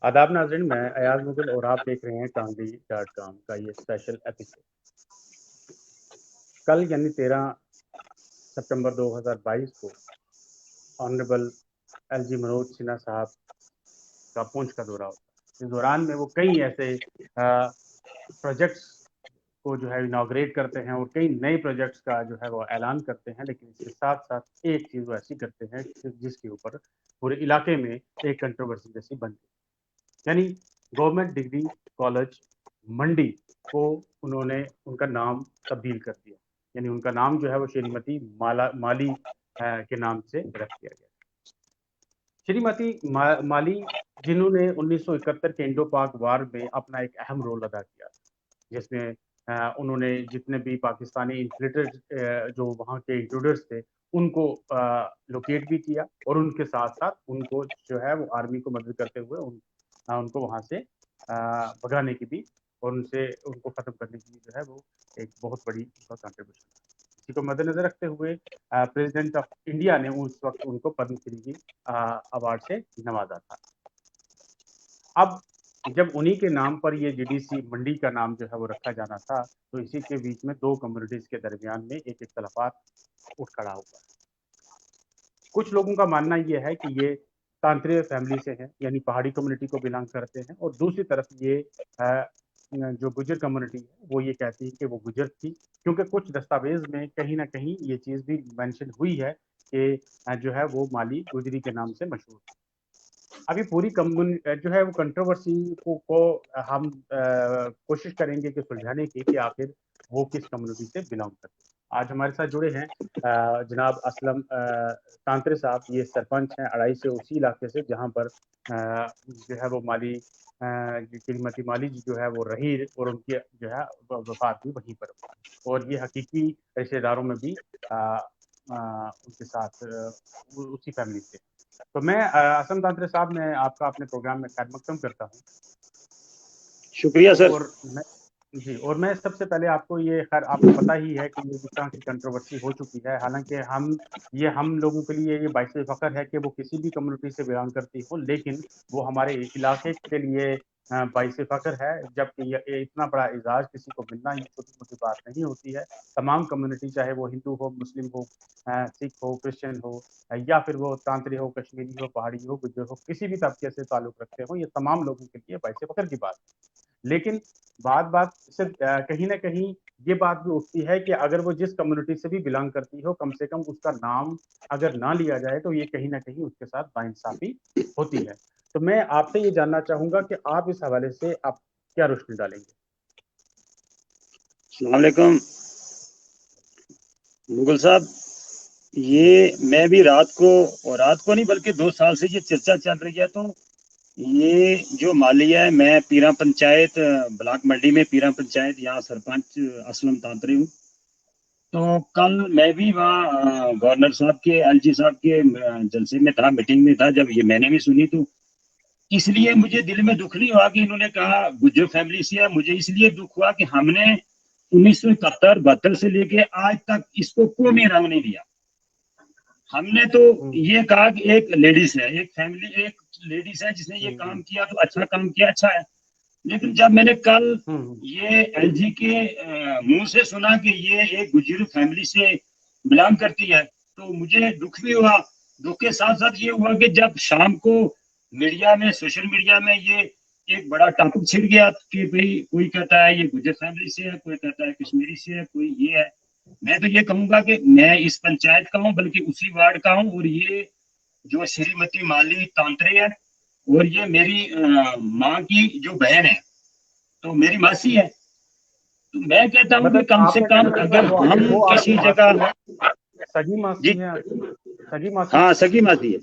आदाब नाज़रीन, मैं अयाज मुगल और आप देख रहे हैं कांगड़ी.com का ये स्पेशल एपिसोड। कल यानी 13 सितंबर 2022 को ऑनरेबल एलजी मनोज सिन्हा साहब का पुंछ का दौरा होता है। इस दौरान में वो कई ऐसे प्रोजेक्ट्स को जो है इनाग्रेट करते हैं और कई नए प्रोजेक्ट्स का जो है वो ऐलान करते हैं, लेकिन इसके साथ साथ एक चीज़ वो ऐसी करते हैं जिसके ऊपर पूरे इलाके में एक कंट्रोवर्सी जैसी बन गई। यानी गवर्नमेंट डिग्री कॉलेज मंडी को उन्होंने उनका नाम तब्दील कर दिया। यानी उनका नाम जो है वो श्रीमती माली के नाम से रख दिया गया। श्रीमती माली, जिन्होंने 1971 के इंडो पाक वार में अपना एक अहम रोल अदा किया, जिसमें उन्होंने जितने भी पाकिस्तानी इन्फ्लिल्ट्रेट जो वहाँ के इंट्रूडर्स थे उनको लोकेट भी किया और उनके साथ साथ उनको जो है वो आर्मी को मदद करते हुए उनको वहाँ से भगाने की भी और उनसे उनको ख़त्म करने की जो है वो एक बहुत बड़ी उनका कंट्रीब्यूशन। इसी को मद्देनजर रखते हुए प्रेसिडेंट ऑफ इंडिया ने उस वक्त उनको पद्म श्री की अवार्ड से नवाजा था। अब जब उन्हीं के नाम पर ये जीडीसी मंडी का नाम जो है वो रखा जाना था, तो इसी के बीच में दो कम्युनिटीज के दरमियान में एक इख्तलाफात उठ खड़ा हुआ। कुछ लोगों का मानना ये है कि ये तांत्रिय फैमिली से हैं, यानी पहाड़ी कम्युनिटी को बिलोंग करते हैं, और दूसरी तरफ ये जो गुजर कम्युनिटी है वो ये कहती है कि वो गुजर थी, क्योंकि कुछ दस्तावेज में कहीं ना कहीं ये चीज़ भी मेंशन हुई है कि जो है वो माली गुजरी के नाम से मशहूर है। अभी पूरी जो है वो कंट्रोवर्सी को हम कोशिश करेंगे कि सुलझाने की कि आखिर वो किस कम्युनिटी से बिलोंग करते हैं। आज हमारे साथ जुड़े हैं जनाब असलम तांत्रे साहब। ये सरपंच हैं अड़ाई से, उसी इलाके से जहाँ पर जो है वो माली श्रीमती माली जी जो है वो रही और उनकी जो है वफात भी वहीं पर हुई, और ये हकीकी रिश्तेदारों में भी उनके साथ उसी फैमिली से। तो मैं असम तांत्रे साहब, मैं आपका अपने प्रोग्राम में खैर मकदम करता हूँ। शुक्रिया सर। और मैं सबसे पहले आपको ये, खैर आपको पता ही है कि ये जिस तरह की कंट्रोवर्सी हो चुकी है, हालांकि हम लोगों के लिए ये बाइस फ़ख्र है कि वो किसी भी कम्युनिटी से बिलोंग करती हो, लेकिन वो हमारे इलाके के लिए बाइस फ़ख्र है, जबकि ये इतना बड़ा एजाज़ किसी को मिलना ये छोटी मोटी बात नहीं होती है। तमाम कम्युनिटी, चाहे वो हिंदू हो, मुस्लिम हो, सिख हो, क्रिश्चियन हो, या फिर वो तांत्रिक हो, कश्मीरी हो, पहाड़ी हो, गुज्जर हो, किसी भी तबके से ताल्लुक़ रखते हो, ये तमाम लोगों के लिए बाइस फ़ख्र की बात है। लेकिन बात से कहीं ना कहीं ये बात भी उठती है कि अगर वो जिस कम्युनिटी से भी बिलोंग करती हो, कम से कम उसका नाम अगर ना लिया जाए तो ये कहीं ना कहीं उसके साथ नाइंसाफी होती है। तो मैं आपसे ये जानना चाहूंगा कि आप इस हवाले से आप क्या रोशनी डालेंगे। अस्सलाम वालेकुम मुगल साहब, ये मैं भी रात को नहीं बल्कि 2 साल से ये चर्चा चल रही है। तो ये जो मालिया है, मैं पीरा पंचायत ब्लॉक मंडी में पीरा पंचायत यहाँ सरपंच असलम तांतरी हूँ। तो कल मैं भी वहाँ गवर्नर साहब के, एलजी साहब के जलसे में था, मीटिंग में था। जब ये मैंने भी सुनी तो इसलिए मुझे दिल में दुख नहीं हुआ कि इन्होंने कहा गुज्जर फैमिली से है। मुझे इसलिए दुख हुआ कि हमने 1971-72 से लेके आज तक इसको कौमी रंग नहीं दिया। हमने तो ये कहा कि एक लेडीज है, एक फैमिली, एक लेडीज है जिसने ये काम किया तो अच्छा काम किया, अच्छा है। लेकिन जब मैंने कल ये एलजी के मुंह से सुना कि ये एक गुजर फैमिली से बिलोंग करती है, तो मुझे दुख भी हुआ। दुख के साथ साथ ये हुआ कि जब शाम को मीडिया में, सोशल मीडिया में ये एक बड़ा टॉपिक छिड़ गया कि भाई कोई कहता है ये गुजर फैमिली से है, कोई कहता है कश्मीरी से है, कोई ये है। मैं तो ये कहूंगा कि मैं इस पंचायत का हूँ, बल्कि उसी वार्ड का हूँ, और ये जो श्रीमती माली तांत्रे है और ये मेरी माँ की जो बहन है, तो मेरी मासी है। तो मैं कहता हूँ कि कम से कम अगर हम किसी जगह सगी मासी है, सगी मासी, हाँ सगी मासी है,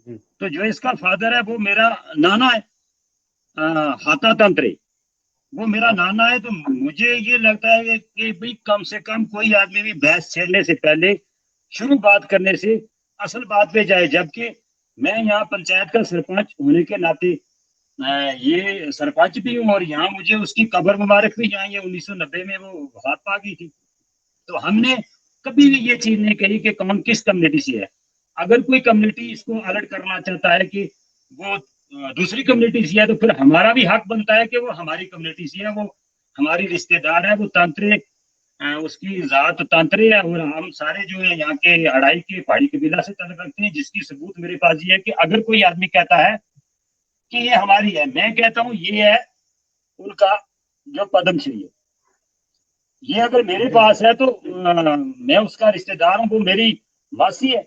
जी। तो जो इसका फादर है वो मेरा नाना है, हाथा तंत्रे, वो मेरा नाना है। तो मुझे ये लगता है कि भाई कम से कम कोई आदमी भी बहस छेड़ने से पहले, शुरू बात करने से असल बात पे जाए। जबकि मैं यहाँ पंचायत का सरपंच होने के नाते ये सरपंच भी हूँ, और यहाँ मुझे उसकी कब्र मुबारक भी यहाँ, ये 1990 में वो वफात पा गई थी। तो हमने कभी भी ये चीज नहीं कही कि कौन किस कम्युनिटी से है। अगर कोई कम्युनिटी इसको अलर्ट करना चाहता है कि वो दूसरी कम्युनिटी से है, तो फिर हमारा भी हक बनता है कि वो हमारी कम्युनिटी से है, वो हमारी रिश्तेदार है, वो तांत्रे उसकी जात तांत्रे है, और हम सारे जो है यहाँ के अड़ाई के पहाड़ी कबीला से ताल्लुक रखते हैं। जिसकी सबूत मेरे पास ये है कि अगर कोई आदमी कहता है कि ये हमारी है, मैं कहता हूँ ये है उनका जो पद्मश्री है, ये अगर मेरे पास है तो मैं उसका रिश्तेदार हूँ, वो मेरी मासी है,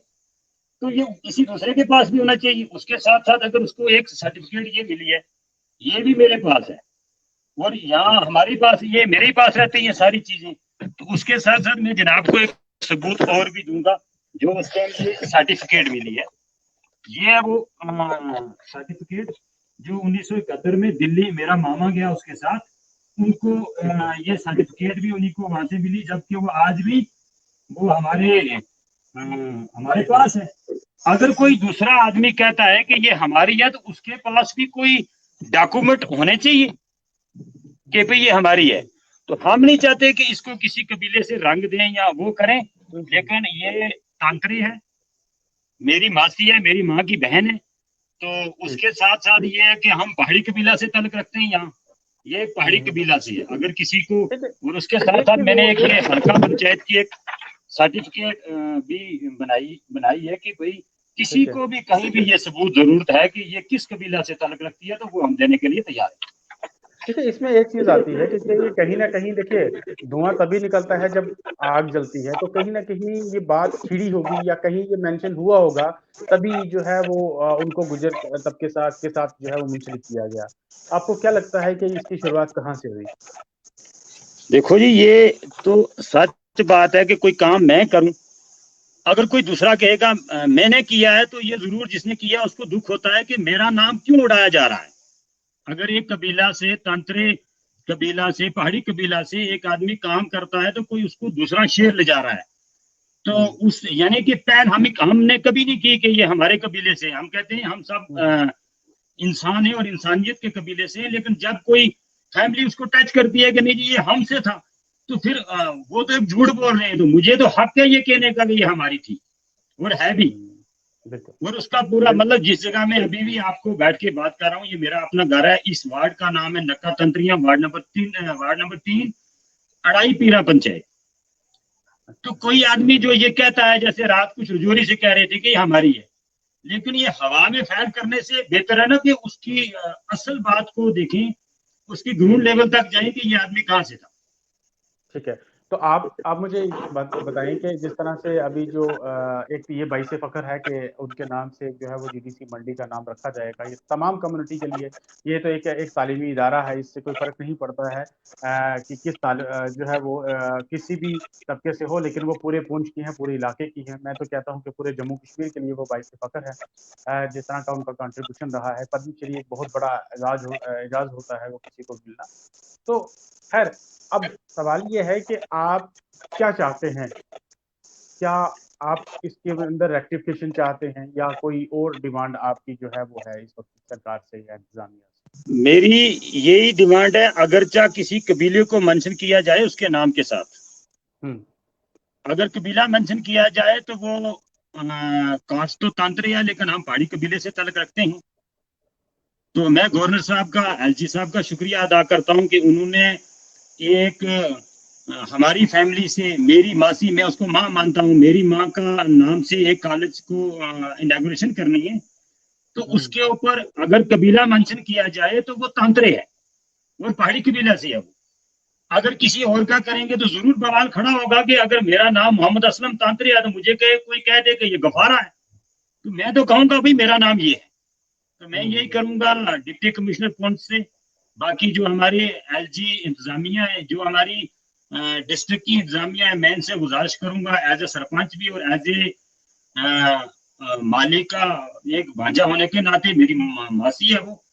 तो ये किसी दूसरे के पास भी होना चाहिए। उसके साथ साथ अगर उसको एक सर्टिफिकेट ये मिली है, ये भी मेरे पास है, और यहाँ हमारे पास ये मेरे पास रहती है सारी चीजें, तो उसके साथ साथ मैं जनाब को एक सबूत और भी दूंगा जो उसके लिए सर्टिफिकेट मिली है। ये है वो सर्टिफिकेट जो 1971 में दिल्ली मेरा मामा गया उसके साथ, उनको ये सर्टिफिकेट भी उन्हीं को वहां से मिली, जबकि वो आज भी वो हमारे पास है। अगर कोई दूसरा आदमी कहता है कि ये हमारी है, तो उसके पास भी कोई डॉक्यूमेंट होने चाहिए कि भाई ये हमारी है। तो हम नहीं चाहते कि इसको किसी कबीले से रंग दें या वो करें, लेकिन ये तांत्री है, मेरी मासी है, मेरी माँ की बहन है। तो उसके साथ साथ ये है कि हम पहाड़ी कबीला से ताल्लुक रखते हैं, यहाँ ये पहाड़ी कबीला से है। अगर किसी को, और उसके साथ साथ मैंने एक ये हल्का पंचायत की एक सर्टिफिकेट भी बनाई है कि भाई किसी को भी कहीं भी ये सबूत जरूरत है कि ये किस कबीला से ताल्लुक रखती है, तो वो हम देने के लिए तैयार है। देखिए, इसमें एक चीज आती है कि ये कहीं ना कहीं, देखिए, धुआं तभी निकलता है जब आग जलती है, तो कहीं ना कहीं ये बात छिड़ी होगी या कहीं ये मेंशन हुआ होगा, तभी जो है वो उनको गुजर तबके के साथ जो है वो मुंसलिक किया गया। आपको क्या लगता है कि इसकी शुरुआत कहाँ से हुई? देखो जी, ये तो सच बात है कि कोई काम मैं करूं, अगर कोई दूसरा कहेगा मैंने किया है, तो ये जरूर जिसने किया उसको दुख होता है कि मेरा नाम क्यों उड़ाया जा रहा है। अगर एक कबीला से, तांत्रे कबीला से, पहाड़ी कबीला से एक आदमी काम करता है, तो कोई उसको दूसरा शेर ले जा रहा है, तो उस यानी कि पहल हमने कभी नहीं की कि ये हमारे कबीले से। हम कहते हैं हम सब इंसान है और इंसानियत के कबीले से है, लेकिन जब कोई फैमिली उसको टच करती है कि नहीं जी ये हमसे था, तो फिर वो तो एक झूठ बोल रहे हैं। तो मुझे तो हक है ये कहने का कि ये हमारी थी, और है भी। और उसका पूरा मतलब, जिस जगह में अभी भी आपको बैठ के बात कर रहा हूँ, ये मेरा अपना घर है। इस वार्ड का नाम है नक्का तंत्रिया, वार्ड नंबर 3, अड़ाई पीरा पंचायत। तो कोई आदमी जो ये कहता है, जैसे रात कुछ रजौरी से कह रहे थे कि ये हमारी है, लेकिन ये हवा में फैल करने से बेहतर है ना कि उसकी असल बात को देखें, उसकी ग्राउंड लेवल तक जाए कि ये आदमी कहाँ से था। ठीक है, तो आप मुझे बात बताएं कि जिस तरह से अभी जो एक ये बाइस फखर है कि उनके नाम से जो है वो जीडीसी मंडी का नाम रखा जाएगा, ये तमाम कम्युनिटी के लिए, ये तो एक तालीमी इदारा है, इससे कोई फर्क नहीं पड़ता है कि जो है वो किसी भी तबके से हो, लेकिन वो पूरे पूंछ की हैं, पूरे इलाके की हैं। मैं तो कहता हूँ कि पूरे जम्मू कश्मीर के लिए वो बाइस फखर है। जिस तरह का उनका कंट्रीब्यूशन रहा है, पद्मश्री एक बहुत बड़ा एजाज होता है वो किसी को मिलना। तो खैर, अब सवाल ये है कि आप क्या चाहते हैं? क्या आप इसके अंदर रेक्टिफिकेशन चाहते हैं या कोई और डिमांड आपकी जो है वो है इस वक्त सरकार से या इंतजामिया से? मेरी यही डिमांड है, अगरचा किसी कबीले को मेंशन किया जाए उसके नाम के साथ, अगर कबीला मेंशन किया जाए तो वो कास्ट तो तांत्रिक है, लेकिन हम पहाड़ी कबीले से ताल्लुक रखते हैं। तो मैं गवर्नर साहब का, एलजी साहब का शुक्रिया अदा करता हूं कि उन्होंने एक हमारी फैमिली से, मेरी मासी, मैं उसको माँ मानता हूँ, मेरी माँ का नाम से एक कॉलेज को इनॉग्रेशन करनी है, तो उसके ऊपर अगर कबीला मेंशन किया जाए तो वो तांत्रे है और पहाड़ी कबीला से है वो। अगर किसी और का करेंगे तो जरूर बवाल खड़ा होगा कि अगर मेरा नाम मोहम्मद असलम तांत्रे है, तो मुझे कोई कह दे कि ये गफारा है, तो मैं तो कहूंगा भाई मेरा नाम ये है। तो मैं यही करूंगा डिप्टी कमिश्नर पहुंच से, बाकी जो हमारे एलजी इंतजामिया है, जो हमारी डिस्ट्रिक्ट की इंतजामिया है, मैं इनसे गुजारिश करूंगा एज ए सरपंच भी और एज ए मालिक का एक भांजा होने के नाते, मेरी मासी है वो,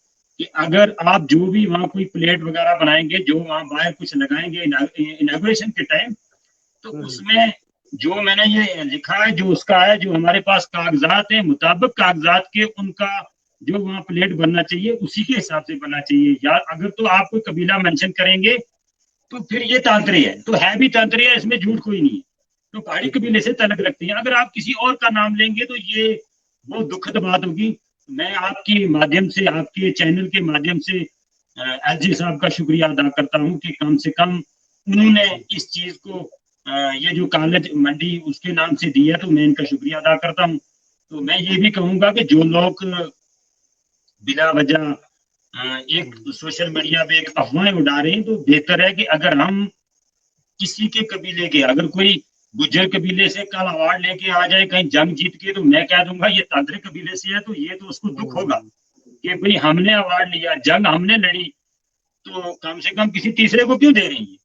कि अगर आप जो भी वहाँ कोई प्लेट वगैरह बनाएंगे, जो वहाँ बाहर कुछ लगाएंगे इनॉग्रेशन के टाइम, तो उसमें जो मैंने ये लिखा है, जो उसका है, जो हमारे पास कागजात है, मुताबिक कागजात के उनका जो वहाँ प्लेट बनना चाहिए उसी के हिसाब से बनना चाहिए। या अगर तो आप कोई कबीला मेंशन करेंगे तो फिर ये तांत्रे है, तो है भी तांत्रे है, इसमें झूठ कोई नहीं है, तो पहाड़ी कबीले से ताल्लुक रखते हैं। अगर आप किसी और का नाम लेंगे तो ये बहुत दुखद बात होगी। मैं आपके माध्यम से, आपके चैनल के माध्यम से एलजी साहब का शुक्रिया अदा करता हूं कि कम से कम उन्होंने इस चीज को ये जो कॉलेज मंडी उसके नाम से दिया, तो मैं इनका शुक्रिया अदा करता हूं। तो मैं ये भी कहूंगा कि जो लोग बिना वजह एक सोशल मीडिया पे एक अफवाहें उड़ा रहे हैं, तो बेहतर है कि अगर हम किसी के कबीले के, अगर कोई गुज्जर कबीले से कल अवार्ड लेके आ जाए कहीं जंग जीत के, तो मैं कह दूंगा ये तांत्रिक कबीले से है, तो ये तो उसको दुख होगा कि भाई हमने अवार्ड लिया, जंग हमने लड़ी, तो कम से कम किसी तीसरे को क्यों दे रही है।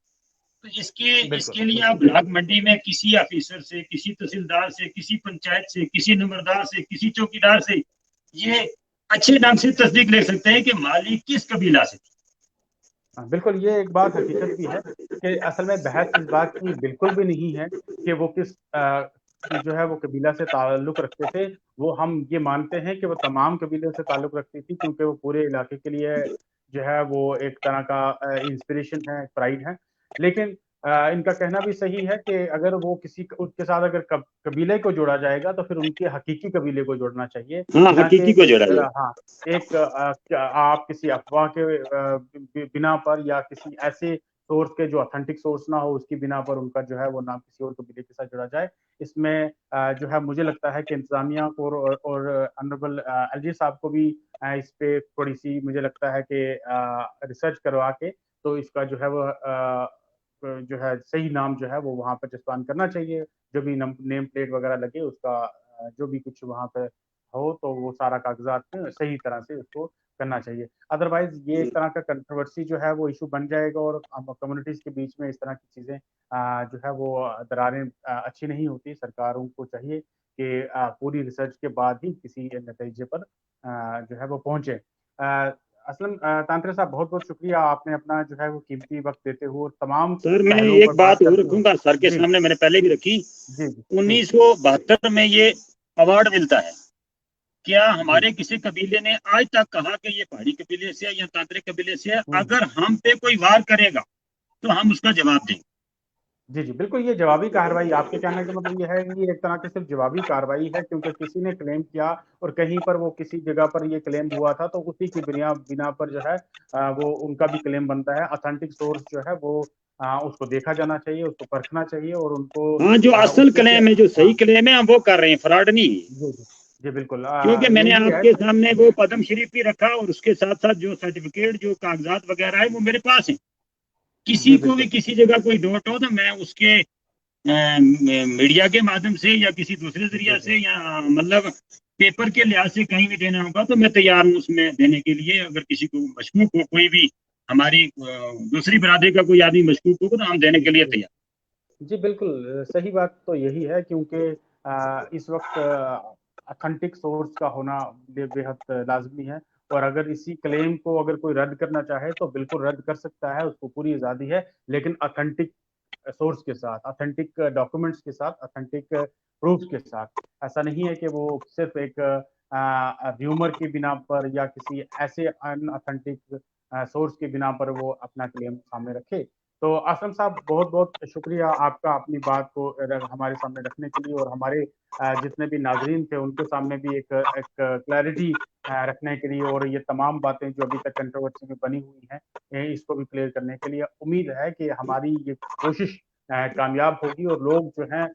तो इसके बिल्कुल इसके लिए आप बिल्कुल। ब्लॉक मंडी में किसी ऑफिसर से, किसी तहसीलदार से, किसी पंचायत से, किसी नंबरदार से, किसी चौकीदार से ये अच्छे ढंग से तस्दीक ले सकते हैं कि माली किस कबीला से। बिल्कुल, ये एक बात हकीकत भी है कि असल में बहस इस बात की बिल्कुल भी नहीं है कि वो किस जो है वो कबीला से ताल्लुक रखते थे। वो हम ये मानते हैं कि वो तमाम कबीलों से ताल्लुक रखती थी, क्योंकि वो पूरे इलाके के लिए जो है वो एक तरह का इंस्पिरेशन है, प्राइड है। लेकिन इनका कहना भी सही है कि अगर वो किसी उसके साथ अगर कबीले को जोड़ा जाएगा तो फिर उनके हकीकी कबीले को जोड़ना चाहिए, हाँ, ना कि हकीकी को जोड़ा जाए। हाँ, एक आप किसी अफवाह के बिना पर या किसी ऐसे सोर्स के जो ऑथेंटिक सोर्स ना हो उसकी बिना पर उनका जो है वो नाम किसी और कबीले के साथ जोड़ा जाए। इसमें जो है मुझे लगता है कि इंतजामिया को और ऑनरेबल एलजी साहब को भी इस पे थोड़ी सी मुझे लगता है कि रिसर्च करवा के तो इसका जो है वो जो है सही नाम जो है वो वहाँ पर चस्पान करना चाहिए। जो भी नेम प्लेट वगैरह लगे उसका जो भी कुछ वहाँ पे हो तो वो सारा कागजात में सही तरह से उसको करना चाहिए। अदरवाइज ये एक तरह का कंट्रोवर्सी जो है वो इशू बन जाएगा और कम्युनिटीज के बीच में इस तरह की चीजें जो है वो दरारें अच्छी नहीं होती। सरकारों को चाहिए कि पूरी रिसर्च के बाद ही किसी नतीजे पर जो है वो पहुंचे। असलम तांत्रे साहब, बहुत बहुत शुक्रिया, आपने अपना जो है वो कीमती वक्त देते हुए और तमाम सर मैं पहलुओं पर एक बात बात और करते हुए। रखूंगा, सर के जी सामने मैंने पहले भी रखी। जी जी जी 1972 में ये अवार्ड मिलता है। क्या जी। हमारे किसी कबीले ने आज तक कहा कि ये पहाड़ी कबीले से है या तांत्रिक कबीले से है? हम्म। अगर हम पे कोई वार करेगा तो हम उसका जवाब देंगे। जी जी बिल्कुल, ये जवाबी कार्रवाई, आपके कहने का मतलब ये है कि ये एक तरह की सिर्फ जवाबी कार्रवाई है, क्योंकि किसी ने क्लेम किया और कहीं पर वो किसी जगह पर ये क्लेम हुआ था तो उसी की बिना बिना पर जो है वो उनका भी क्लेम बनता है। ऑथेंटिक सोर्स जो है वो उसको देखा जाना चाहिए, उसको परखना चाहिए और उनको हाँ, जो असल उससे क्या। क्लेम है, जो हाँ सही क्लेम है, हम वो कर रहे हैं, फ्रॉड नहीं है। जी जी जी बिल्कुल, क्योंकि मैंने यही है। आपके सामने वो पद्म श्री भी रखा और उसके साथ साथ जो सर्टिफिकेट, जो कागजात वगैरह है, वो मेरे पास है। किसी जी को भी बिल्कुल किसी जगह कोई डाउट हो तो मैं उसके मीडिया के माध्यम से या किसी दूसरे जी जरिया जी से या मतलब पेपर के लिहाज से कहीं भी देना होगा तो मैं तैयार हूँ उसमें देने के लिए। अगर किसी को मशकूक हो, कोई भी हमारी दूसरी बरादरी का कोई आदमी मशकूक हो तो हम देने के लिए जी तैयार। जी बिल्कुल, सही बात तो यही है, क्योंकि इस वक्त ऑथेंटिक सोर्स का होना बेहद लाजमी है। और अगर इसी क्लेम को अगर कोई रद्द करना चाहे तो बिल्कुल रद्द कर सकता है, उसको पूरी आज़ादी है, लेकिन ऑथेंटिक सोर्स के साथ, ऑथेंटिक डॉक्यूमेंट्स के साथ, ऑथेंटिक प्रूफ के साथ। ऐसा नहीं है कि वो सिर्फ एक र्यूमर की बिना पर या किसी ऐसे अनऑथेंटिक सोर्स की बिना पर वो अपना क्लेम सामने रखे। तो आसम साहब, बहुत बहुत शुक्रिया आपका अपनी बात को हमारे सामने रखने के लिए और हमारे जितने भी नाजरीन थे उनके सामने भी एक क्लैरिटी रखने के लिए, और ये तमाम बातें जो अभी तक कंट्रोवर्सी में बनी हुई हैं इसको भी क्लियर करने के लिए। उम्मीद है कि हमारी ये कोशिश कामयाब होगी और लोग जो हैं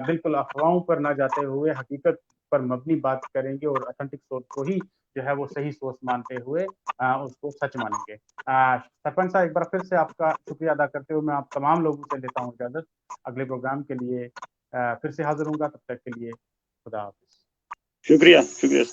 बिल्कुल अफवाहों पर ना जाते हुए हकीकत पर मबनी बात करेंगे और ऑथेंटिक सोर्स को ही जो है वो सही सोर्स मानते हुए उसको सच मानेंगे। सरपंच साहब, एक बार फिर से आपका शुक्रिया अदा करते हुए मैं आप तमाम लोगों से लेता हूँ इजाजत। अगले प्रोग्राम के लिए फिर से हाजिर होऊंगा, तब तक के लिए खुदा हाफिज। शुक्रिया, शुक्रिया।